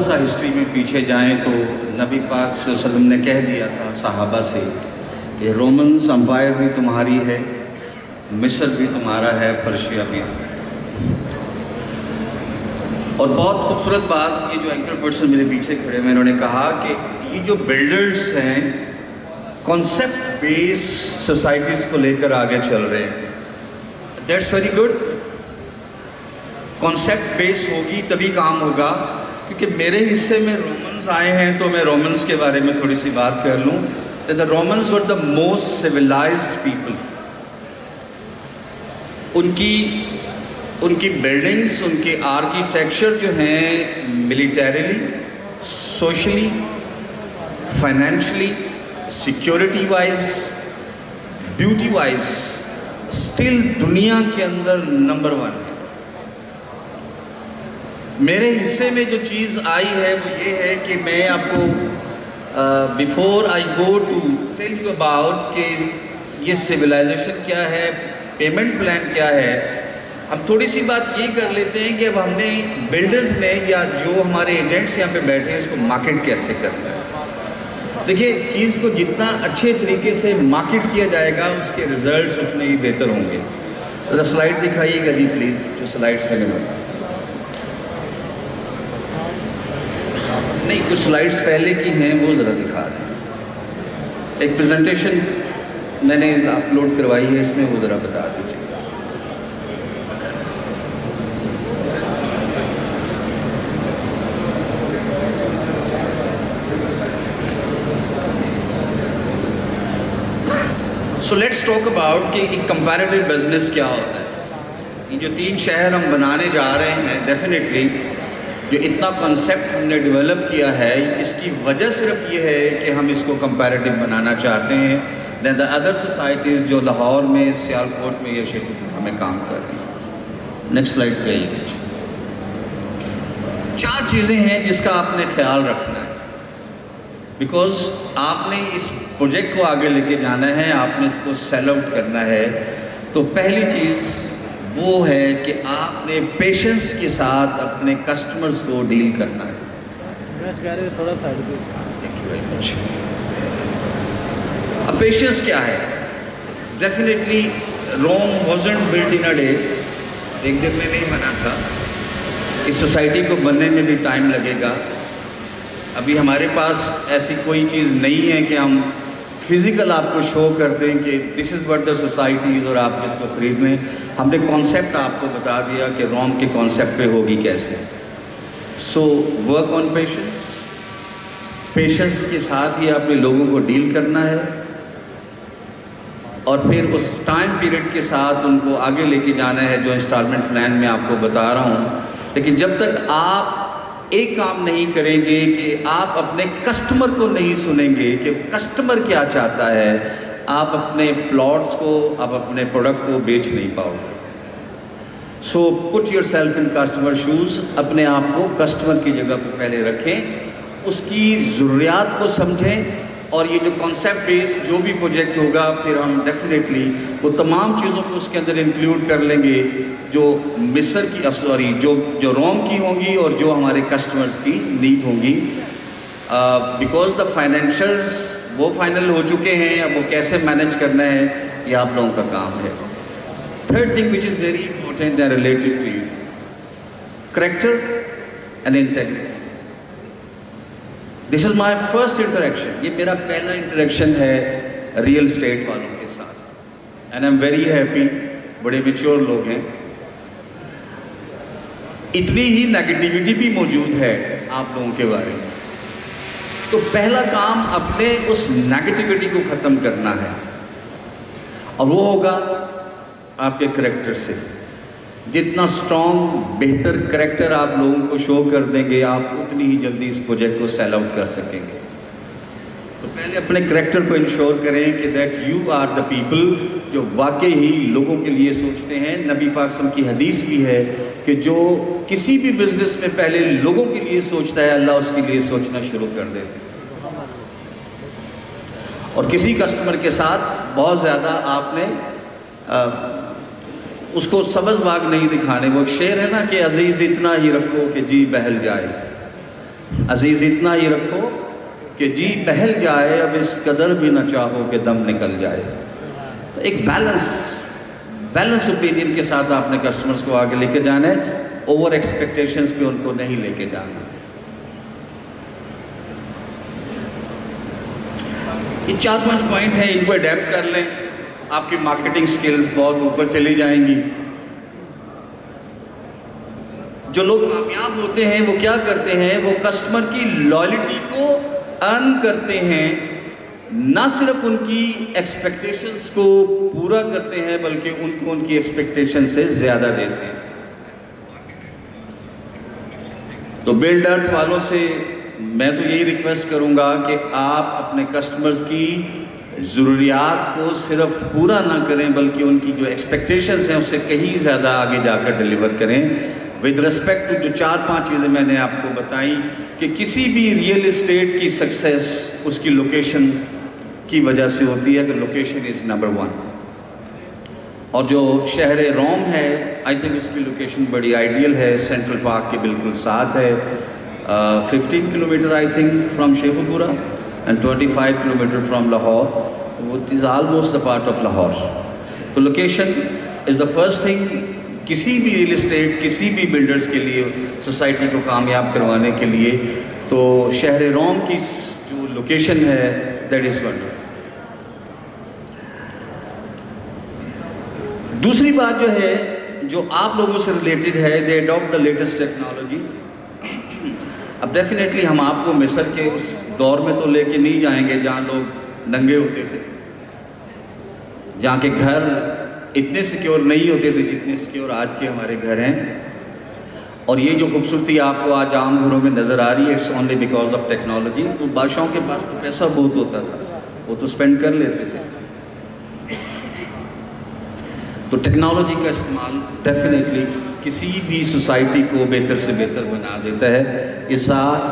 سا ہسٹری میں پیچھے جائیں تو نبی پاک صلی اللہ علیہ وسلم نے کہہ دیا تھا صحابہ سے کہ رومنز امپائر بھی تمہاری ہے، مصر بھی تمہارا ہے، پرشیا بھی تمہارا۔ اور بہت خوبصورت بات، یہ جو اینکر پرسن میرے پیچھے کھڑے ہوئے انہوں نے کہا کہ یہ جو بلڈرز ہیں کانسیپٹ بیس سوسائٹیز کو لے کر آگے چل رہے ہیں۔ دیٹس ویری گڈ، کانسیپٹ بیس ہوگی تبھی کام ہوگا، کیونکہ میرے حصے میں رومنز آئے ہیں تو میں رومنز کے بارے میں تھوڑی سی بات کر لوں۔ The Romans were the most civilized people۔ ان کی بلڈنگز، ان کی آرکیٹیکچر جو ہیں militarily, socially, financially, security wise, beauty wise still دنیا کے اندر نمبر 1 ہے۔ میرے حصے میں جو چیز آئی ہے وہ یہ ہے کہ میں آپ کو before I go to tell you about کہ یہ سویلائزیشن کیا ہے، پیمنٹ پلان کیا ہے، ہم تھوڑی سی بات یہ کر لیتے ہیں کہ اب ہم نے بلڈرز نے یا جو ہمارے ایجنٹس یہاں پہ بیٹھے ہیں اس کو مارکیٹ کیسے کرنا ہے۔ دیکھیے، چیز کو جتنا اچھے طریقے سے مارکیٹ کیا جائے گا اس کے ریزلٹس اتنے ہی بہتر ہوں گے۔ ذرا سلائڈ دکھائیے گا جی پلیز، جو سلائڈس لگے ہوئے نہیں، کچھ سلائڈس پہلے کی ہیں وہ ذرا دکھا دیں۔ ایک پریزنٹیشن میں نے اپلوڈ کروائی ہے، اس میں وہ ذرا بتا دیجیے۔ سو لیٹس ٹاک اباؤٹ کہ ایک کمپیریٹیو بزنس کیا ہوتا ہے۔ یہ جو 3 شہر ہم بنانے جا رہے ہیں، ڈیفینیٹلی جو اتنا کنسیپٹ ہم نے ڈیولپ کیا ہے، اس کی وجہ صرف یہ ہے کہ ہم اس کو کمپیریٹیو بنانا چاہتے ہیں دین دا ادر سوسائٹیز جو لاہور میں، سیالکوٹ میں یا شیخوپورہ میں کام کر رہی ہیں۔ نیکسٹ سلائڈ پہ آئیے۔ 4 چیزیں ہیں جس کا آپ نے خیال رکھنا ہے، بیکاز آپ نے اس پروجیکٹ کو آگے لے کے جانا ہے، آپ نے اس کو سیل آؤٹ کرنا ہے۔ تو پہلی چیز وہ ہے کہ آپ نے پیشنس کے ساتھ اپنے کسٹمرز کو ڈیل کرنا ہے۔ تھوڑا سائڈ پہ۔ تھینک یو ویری مچ۔ اب پیشنس کیا ہے؟ Definitely room wasn't built in a day, ایک دن میں نہیں بنا تھا۔ اس سوسائٹی کو بننے میں بھی ٹائم لگے گا۔ ابھی ہمارے پاس ایسی کوئی چیز نہیں ہے کہ ہم فزیکل آپ کو شو کر دیں کہ دس از واٹ دا سوسائٹیز اور آپ اس کو خرید لیں۔ ہم نے کانسیپٹ آپ کو بتا دیا کہ روم کے کانسیپٹ پہ ہوگی کیسے۔ So work on patience, patience کے ساتھ ہی آپ نے لوگوں کو ڈیل کرنا ہے، اور پھر اس ٹائم پیریڈ کے ساتھ ان کو آگے لے کے جانا ہے جو انسٹالمنٹ پلان میں آپ کو بتا رہا ہوں۔ لیکن جب تک آپ ایک کام نہیں کریں گے کہ آپ اپنے کسٹمر کو نہیں سنیں گے کہ کسٹمر کیا چاہتا ہے، آپ اپنے پلاٹس کو، آپ اپنے پروڈکٹ کو بیچ نہیں پاؤ گے۔ So put yourself in customer shoes, اپنے آپ کو کسٹمر کی جگہ پہ پہلے رکھیں، اس کی ضروریات کو سمجھیں، اور یہ جو کانسیپٹ بیس جو بھی پروجیکٹ ہوگا پھر ہم ڈیفینیٹلی وہ تمام چیزوں کو اس کے اندر انکلوڈ کر لیں گے جو مصر کی جو روم کی ہوں گی اور جو ہمارے کسٹمرز کی نیڈ ہوں گی، بیکاز دا فائنینشلز وہ فائنل ہو چکے ہیں، اب وہ کیسے مینیج کرنا ہے یہ آپ لوگوں کا کام ہے۔ Third thing which is very important and related to you, character and integrity. This is my first interaction, یہ میرا پہلا انٹریکشن ہے ریئل اسٹیٹ والوں کے ساتھ، and I am very happy, بڑے میچور لوگ ہیں۔ اتنی ہی نیگیٹیوٹی بھی موجود ہے آپ لوگوں کے بارے میں، تو پہلا کام اپنے اس نیگیٹیوٹی کو ختم کرنا ہے، اور وہ ہوگا آپ کے کریکٹر سے۔ جتنا سٹرونگ بہتر کریکٹر آپ لوگوں کو شو کر دیں گے، آپ اتنی ہی جلدی اس پروجیکٹ کو سیل آؤٹ کر سکیں گے۔ تو پہلے اپنے کریکٹر کو انشور کریں کہ that you are the people جو واقعی ہی لوگوں کے لیے سوچتے ہیں۔ نبی پاک صلی اللہ علیہ وسلم کی حدیث بھی ہے کہ جو کسی بھی بزنس میں پہلے لوگوں کے لیے سوچتا ہے، اللہ اس کے لیے سوچنا شروع کر دیتے ہیں۔ اور کسی کسٹمر کے ساتھ بہت زیادہ آپ نے اس کو سبز باغ نہیں دکھانے۔ وہ ایک شعر ہے نا کہ عزیز اتنا ہی رکھو کہ جی بہل جائے، عزیز اتنا ہی رکھو کہ جی بہل جائے، اب اس قدر بھی نہ چاہو کہ دم نکل جائے. تو ایک بیلنس اوپینین کے ساتھ آپ نے کسٹمرز کو آگے لے کے جانا ہے، اوور ایکسپیکٹیشنز پہ ان کو نہیں لے کے جانا. یہ 4-5 پوائنٹ ہیں، ان کو اڈیپٹ کر لیں، آپ کی مارکیٹنگ سکلز بہت اوپر چلی جائیں گی. جو لوگ کامیاب ہوتے ہیں وہ کیا کرتے ہیں؟ وہ کسٹمر کی لائلٹی کو ارن کرتے ہیں، نہ صرف ان کی ایکسپیکٹیشنز کو پورا کرتے ہیں بلکہ ان کو ان کی ایکسپیکٹیشن سے زیادہ دیتے ہیں. تو بلڈ ارتھ والوں سے میں تو یہی ریکویسٹ کروں گا کہ آپ اپنے کسٹمرز کی ضروریات کو صرف پورا نہ کریں بلکہ ان کی جو ایکسپیکٹیشنز ہیں اس سے کہیں زیادہ آگے جا کر ڈیلیور کریں. ود ریسپیکٹ ٹو جو 4-5 چیزیں میں نے آپ کو بتائیں کہ کسی بھی ریئل اسٹیٹ کی سکسیس اس کی لوکیشن کی وجہ سے ہوتی ہے، تو لوکیشن از نمبر 1. اور جو شہر روم ہے، آئی تھنک اس کی لوکیشن بڑی آئیڈیل ہے، سینٹرل پارک کے بالکل ساتھ ہے. 15 kilometre I think from Sheikhupura and 25 kilometre from Lahore. وہ is almost the part of Lahore. تو location is the first thing. کسی بھی ریئل اسٹیٹ، کسی بھی بلڈرز کے لیے سوسائٹی کو کامیاب کروانے کے لیے تو شہر روم کی جو لوکیشن ہے دیٹ از ونڈرفل. دوسری بات جو ہے جو آپ لوگوں سے ریلیٹڈ ہے، دے اڈاپٹ دا لیٹسٹ ٹیکنالوجی. اب ڈیفینیٹلی ہم آپ کو مصر کے اس دور میں تو لے کے نہیں جائیں گے جہاں لوگ ننگے ہوتے تھے، جہاں کے گھر اتنے سیکیور نہیں ہوتے تھے جتنے سیکیور آج کے ہمارے گھر ہیں. اور یہ جو خوبصورتی آپ کو آج عام گھروں میں نظر آ رہی ہے، it's only because of technology. تو بادشاہوں کے پاس تو پیسہ بہت ہوتا تھا، وہ تو اسپینڈ کر لیتے تھے. تو ٹیکنالوجی کا استعمال ڈیفینیٹلی کسی بھی سوسائٹی کو بہتر سے بہتر بنا دیتا ہے. یہ ساتھ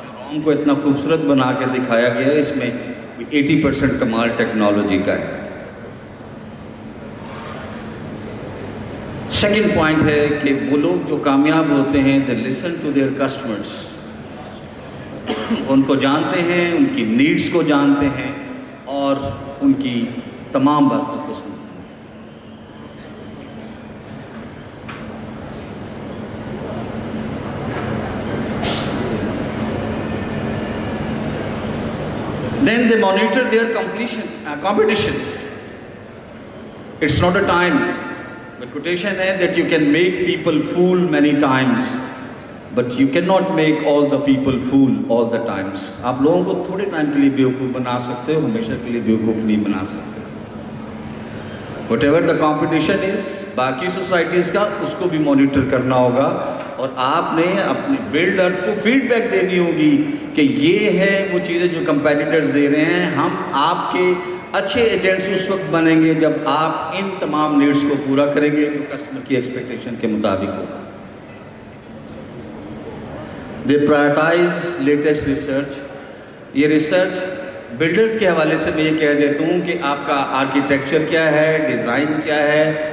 روم کو اتنا خوبصورت بنا کے دکھایا گیا ہے، اس میں 80% کمال ٹیکنالوجی کا ہے. سیکنڈ پوائنٹ ہے کہ وہ لوگ جو کامیاب ہوتے ہیں دے لسن ٹو دیئر کسٹمرز. ان کو جانتے ہیں، ان کی نیڈز کو جانتے ہیں اور ان کی تمام باتوں کو سنتے ہیں. Then they monitor their competition. It's not a time. The quotation is that you can make people fool many times, but you cannot make all the people fool all the times. آپ لوگوں کو تھوڑے time کے لیے بیوقوف بنا سکتے ہو، ہمیشہ کے لیے بیوقوف نہیں بنا سکتے. Whatever the competition is, باقی سوسائٹیز کا اس کو بھی مانیٹر کرنا ہوگا اور آپ نے اپنے بلڈر کو فیڈ بیک دینی ہوگی کہ یہ ہے وہ چیزیں جو کمپیٹیٹرز دے رہے ہیں. ہم آپ کے اچھے ایجنٹس اس وقت بنیں گے جب آپ ان تمام نیڈز کو پورا کریں گے جو کسٹمر کی ایکسپیکٹیشن کے مطابق ہوگا. دے پرائرٹائز لیٹسٹ ریسرچ. یہ ریسرچ بلڈرز کے حوالے سے میں یہ کہہ دیتا ہوں کہ آپ کا آرکیٹیکچر کیا ہے، ڈیزائن کیا ہے.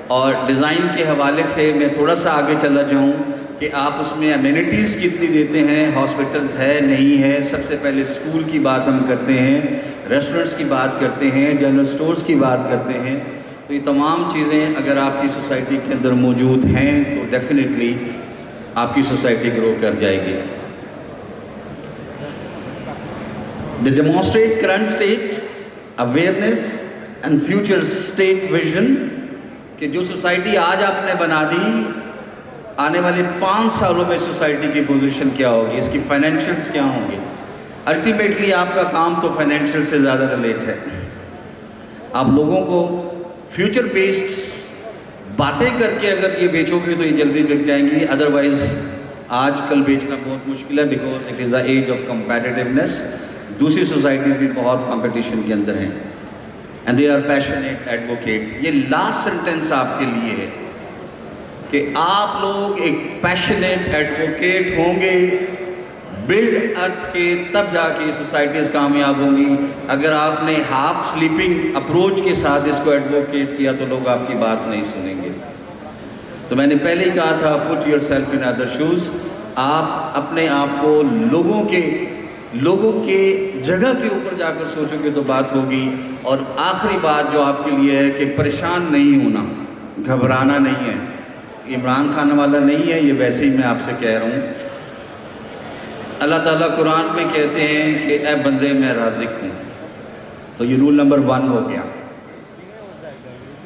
اور ڈیزائن کے حوالے سے میں تھوڑا سا آگے چلا جاؤں کہ آپ اس میں امینٹیز کتنی دیتے ہیں، ہاسپٹلز ہے نہیں ہے. سب سے پہلے اسکول کی بات ہم کرتے ہیں، ریسٹورنٹس کی بات کرتے ہیں، جنرل اسٹورز کی بات کرتے ہیں. تو یہ تمام چیزیں اگر آپ کی سوسائٹی کے اندر موجود ہیں تو ڈیفینیٹلی آپ کی سوسائٹی گرو کر جائے گی. They demonstrate current state, awareness and future state vision کہ جو سوسائٹی آج آپ نے بنا دی، آنے والے 5 سالوں میں سوسائٹی کی پوزیشن کیا ہوگی، اس کی فائنینشیلز کیا ہوں گے. الٹیمیٹلی آپ کا کام تو فائنینشیل سے زیادہ ریلیٹ ہے. آپ لوگوں کو فیوچر بیسڈ باتیں کر کے اگر یہ بیچو گے تو یہ جلدی بک جائیں گی. ادروائز آج کل بیچنا بہت مشکل ہے because it is a age of competitiveness. دوسری سوسائٹیز بھی بہت کمپٹیشن کے اندر ہیں. And they are passionate advocate. یہ لاسٹ سینٹینس آپ کے لیے ہے کہ آپ لوگ ایک پیشنیٹ ایڈوکیٹ ہوں گے بلڈ ارتھ کے، تب جا کے سوسائٹیز کامیاب ہوں گی. اگر آپ نے ہاف سلیپنگ اپروچ کے ساتھ اس کو ایڈوکیٹ کیا تو لوگ آپ کی بات نہیں سنیں گے. تو میں نے پہلے ہی کہا تھا put yourself in other shoes. آپ اپنے آپ کو لوگوں کے جگہ کے اوپر جا کر سوچو گے تو بات ہوگی. اور آخری بات جو آپ کے لیے ہے کہ پریشان نہیں ہونا, گھبرانا نہیں ہے. عمران خان والا نہیں ہے یہ, ویسے ہی میں آپ سے کہہ رہا ہوں. اللہ تعالیٰ قرآن میں کہتے ہیں کہ اے بندے میں رازق ہوں, تو یہ رول نمبر 1 ہو گیا.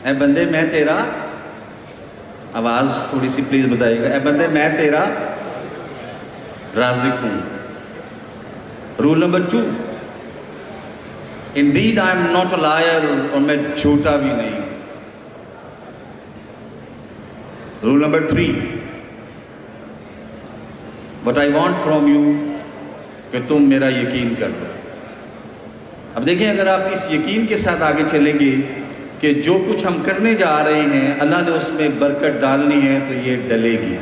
اے بندے میں تیرا, آواز تھوڑی سی پلیز بتائیے گا, اے بندے میں تیرا رازق ہوں. Roll number 2, indeed I am not a liar, اور میں جھوٹا بھی نہیں ہوں. Roll number 3, but I want from you کہ تم میرا یقین کر لو. اب دیکھیں اگر آپ اس یقین کے ساتھ آگے چلیں گے کہ جو کچھ ہم کرنے جا رہے ہیں اللہ نے اس میں برکت ڈالنی ہے تو یہ ڈلے گی.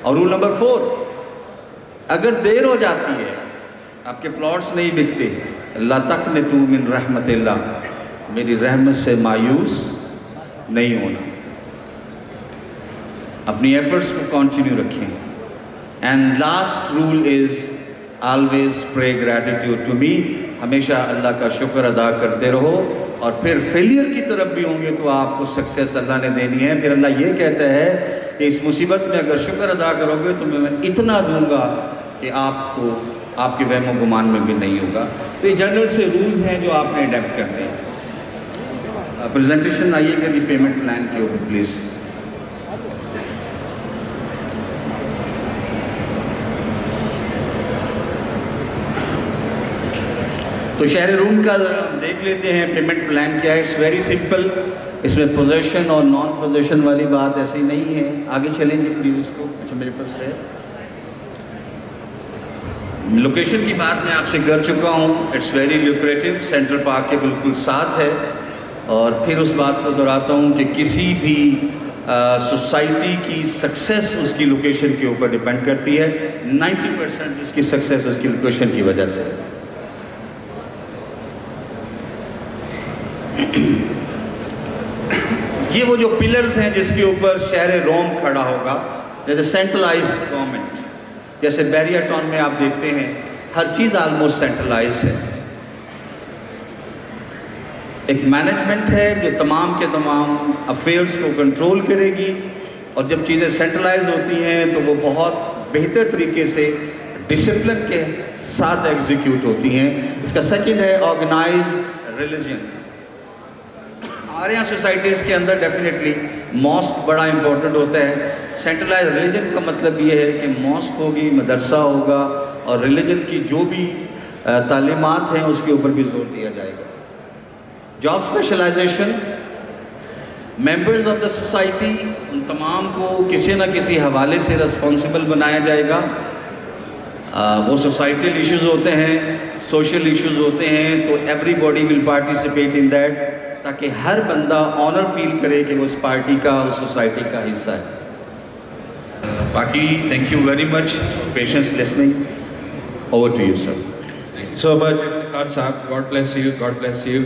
اور رول نمبر 4, اگر دیر ہو جاتی ہے, آپ کے پلاٹس نہیں بکتے, لا تقنطوا من رحمت اللہ, میری رحمت سے مایوس نہیں ہونا. اپنی ایفرٹس کو کنٹینیو رکھیں. And last rule is always pray gratitude to me, ہمیشہ اللہ کا شکر ادا کرتے رہو. اور پھر فیلئر کی طرف بھی ہوں گے تو آپ کو سکسیس اللہ نے دینی ہے. پھر اللہ یہ کہتا ہے کہ اس مصیبت میں اگر شکر ادا کرو گے تو میں اتنا دوں گا کہ آپ کو آپ کے وہم و گمان میں بھی نہیں ہوگا. تو یہ جنرل سے رولز ہیں جو آپ نے اڈیپٹ کرنے ہیں. پریزنٹیشن آئیے گا جی پیمنٹ پلان کے اوپر پلیز. تو شہر روم کا دیکھ لیتے ہیں پیمنٹ پلان کیا ہے. It's very simple. اس میں پوزیشن اور نان پوزیشن والی بات ایسی نہیں ہے. آگے چلیں جی پلیز اس کو. اچھا میرے پاس ہے. لوکیشن کی بات میں آپ سے کر چکا ہوں. It's very lucrative, central park کے بالکل ساتھ ہے. اور پھر اس بات کو دہراتا ہوں کہ کسی بھی سوسائٹی کی سکسیس اس کی لوکیشن کے اوپر ڈیپینڈ کرتی ہے. 90% اس کی سکسیس اس کی لوکیشن کی وجہ سے. یہ وہ جو پلرز ہیں جس کے اوپر شہر روم کھڑا ہوگا, جیسے سینٹرلائز گورنمنٹ, جیسے بیریا ٹاؤن میں آپ دیکھتے ہیں ہر چیز آلموسٹ سینٹرلائز ہے. ایک مینجمنٹ ہے جو تمام کے تمام افیئرز کو کنٹرول کرے گی, اور جب چیزیں سینٹرلائز ہوتی ہیں تو وہ بہت بہتر طریقے سے ڈسپلن کے ساتھ ایگزیکیوٹ ہوتی ہیں. اس کا سیکنڈ ہے آرگنائز ریلیجن. ہمارے یہاں سوسائٹیز کے اندر ڈیفینیٹلی ماسک بڑا امپورٹنٹ ہوتا ہے. سینٹرلائز ریلیجن کا مطلب یہ ہے کہ ماسک ہوگی, مدرسہ ہوگا, اور ریلیجن کی جو بھی تعلیمات ہیں اس کے اوپر بھی زور دیا جائے گا. Job specialisation, members of the society, ان تمام کو کسی نہ کسی حوالے سے رسپانسبل بنایا جائے گا. وہ سوسائٹل ایشوز ہوتے ہیں, سوشل ایشوز ہوتے ہیں, تو every body will participate in that, تاکہ ہر بندہ آنر فیل کرے کہ وہ اس پارٹی کا, اس سوسائٹی کا حصہ ہے. باقی thank you very much patience listening. Over to you sir. Thank you so much, Iftikhar Saab. God bless you. God bless you.